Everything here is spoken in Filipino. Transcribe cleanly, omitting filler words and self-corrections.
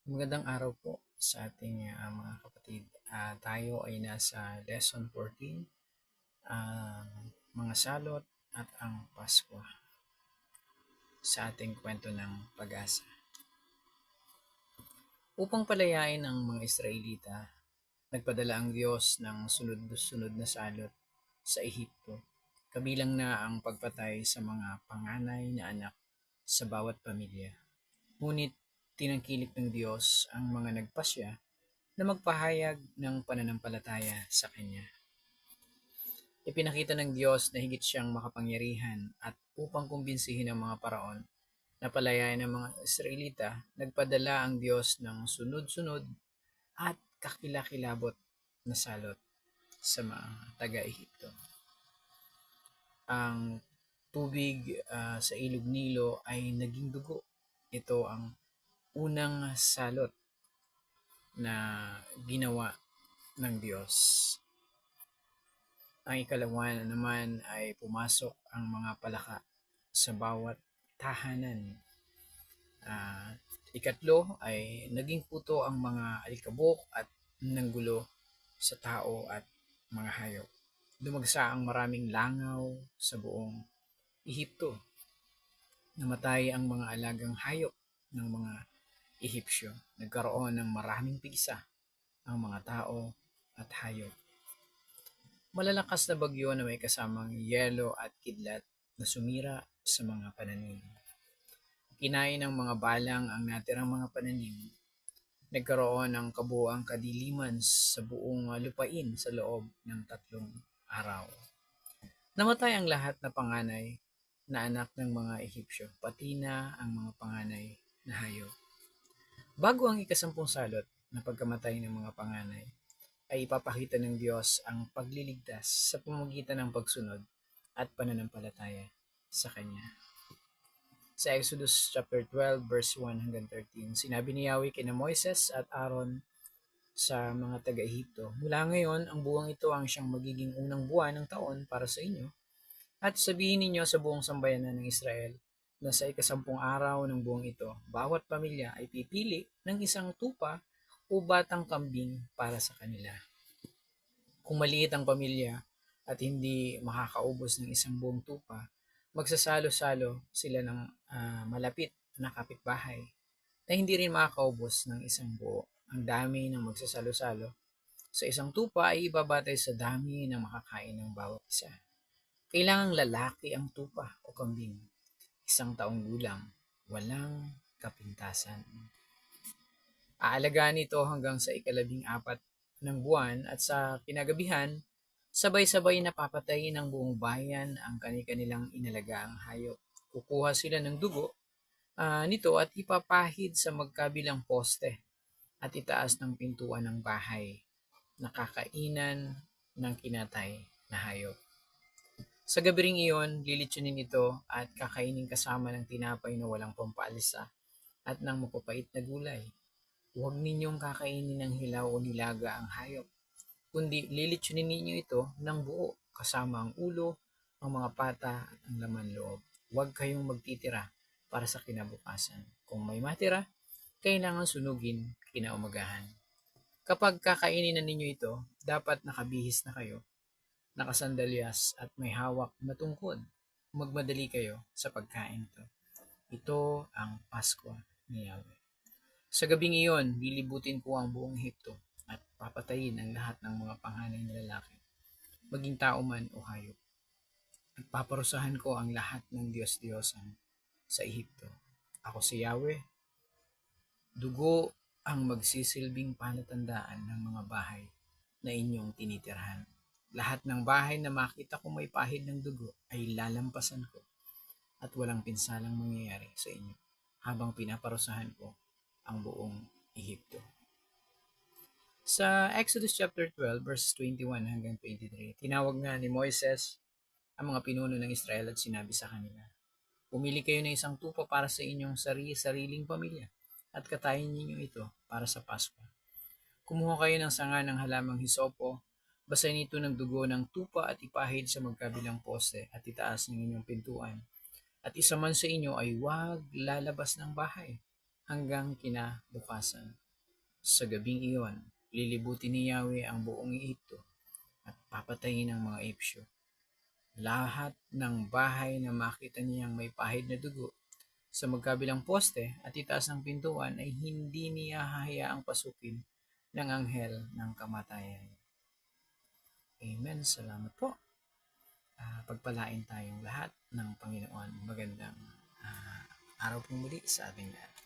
Magandang araw po sa ating mga kapatid. Tayo ay nasa lesson 14, ang mga salot at ang Pasko sa ating kwento ng pag-asa. Upang palayain ang mga Israelita, nagpadala ang Diyos ng sunod-sunod na salot sa Ehipto, kabilang na ang pagpatay sa mga panganay na anak sa bawat pamilya. Ngunit tinangkilik ng Diyos ang mga nagpasya na magpahayag ng pananampalataya sa Kanya. Ipinakita ng Diyos na higit siyang makapangyarihan at upang kumbinsihin ang mga paraon na palayain ng mga Israelita, nagpadala ang Diyos ng sunod-sunod at kakilakilabot na salot sa mga taga-Ehipto. Ang tubig sa ilog Nilo ay naging dugo. Ito ang unang salot na ginawa ng Diyos. Ang ikalawa naman ay pumasok ang mga palaka sa bawat tahanan. Ikatlo ay naging puto ang mga alikabok at nanggulo sa tao at mga hayop. Dumagsa ang maraming langaw sa buong Ehipto. Namatay ang mga alagang hayop ng mga Ehipsyo. Nagkaroon ng maraming pigsa ang mga tao at hayop. Malalakas na bagyo na may kasamang yelo at kidlat na sumira sa mga pananim. Kinain ng mga balang ang natirang mga pananim. Nagkaroon ng kabuuang kadiliman sa buong lupain sa loob ng 3 araw. Namatay ang lahat na panganay na anak ng mga Ehipsyo, pati na ang mga panganay na hayop. Bago ang ikasampung salot na pagkamatay ng mga panganay, ay ipapakita ng Diyos ang pagliligtas sa pamamagitan ng pagsunod at pananampalataya sa Kanya. Sa Exodus chapter 12 verse 1 hanggang 13, sinabi ni Yahweh kina Moises at Aaron sa mga taga-Ehipto, mula ngayon ang buwang ito ang siyang magiging unang buwan ng taon para sa inyo, at sabihin ninyo sa buong sambayanan ng Israel na sa ikasampung araw ng buwang ito, bawat pamilya ay pipili ng isang tupa o batang kambing para sa kanila. Kung maliit ang pamilya at hindi makakaubos ng isang buong tupa, magsasalo-salo sila ng malapit na kapitbahay na hindi rin makakaubos ng isang buo. Ang dami ng magsasalo-salo sa isang tupa ay ibabatay sa dami ng makakain ng bawat isa. Kailangang lalaki ang tupa o kambing, 1 taong gulang, walang kapintasan. Aalagaan ito hanggang sa ika-14 ng buwan at sa kinagabihan, sabay-sabay na papatayin ng buong bayan ang kanilang inalagaang hayop. Kukuha sila ng dugo nito at ipapahid sa magkabilang poste at itaas ng pintuan ng bahay na kakainan ng kinatay na hayop. Sa gabi ring iyon, lilitsunin ito at kakainin kasama ng tinapay na walang pampaalisa at ng mapapait na gulay. Huwag ninyong kakainin ng hilaw o nilaga ang hayop, kundi lilitsunin ninyo ito ng buo kasama ang ulo, ang mga pata at ang laman loob. Huwag kayong magtitira para sa kinabukasan. Kung may matira, kailangan sunugin kinaumagahan. Kapag kakainin na ninyo ito, dapat nakabihis na kayo, nakasandalyas at may hawak na tungkod. Magmadali kayo sa pagkain ito. Ito ang Pasko ni Yahweh. Sa gabing iyon, lilibutin ko ang buong Ehipto at papatayin ang lahat ng mga panganay na lalaki, maging tao man o hayop. At paparusahan ko ang lahat ng Diyos-Diyosan sa Ehipto. Ako si Yahweh. Dugo ang magsisilbing palatandaan ng mga bahay na inyong tinitirahan. Lahat ng bahay na makita ko may pahid ng dugo ay lalampasan ko at walang pinsalang mangyayari sa inyo habang pinaparusahan ko ang buong Ehipto. Sa Exodus chapter 12 verses 21 hanggang 23, tinawag nga ni Moises ang mga pinuno ng Israel at sinabi sa kanila, pumili kayo ng isang tupa para sa inyong sariling pamilya at katayin ninyo ito para sa Pasko. Kumuha kayo ng sanga ng halamang hisopo, basahin ito ng dugo ng tupa at ipahid sa magkabilang poste at itaas ng inyong pintuan. At isa man sa inyo ay huwag lalabas ng bahay hanggang kinabukasan. Sa gabing iyon, lilibutin ni Yahweh ang buong Ehipto at papatayin ang mga Ehipsyo. Lahat ng bahay na makita niyang may pahid na dugo sa magkabilang poste at itaas ng pintuan ay hindi niya hahayaang pasukin ng anghel ng kamatayan. Amen. Salamat po. Pagpalain tayong lahat ng Panginoon. Magandang araw po muli sa ating lahat.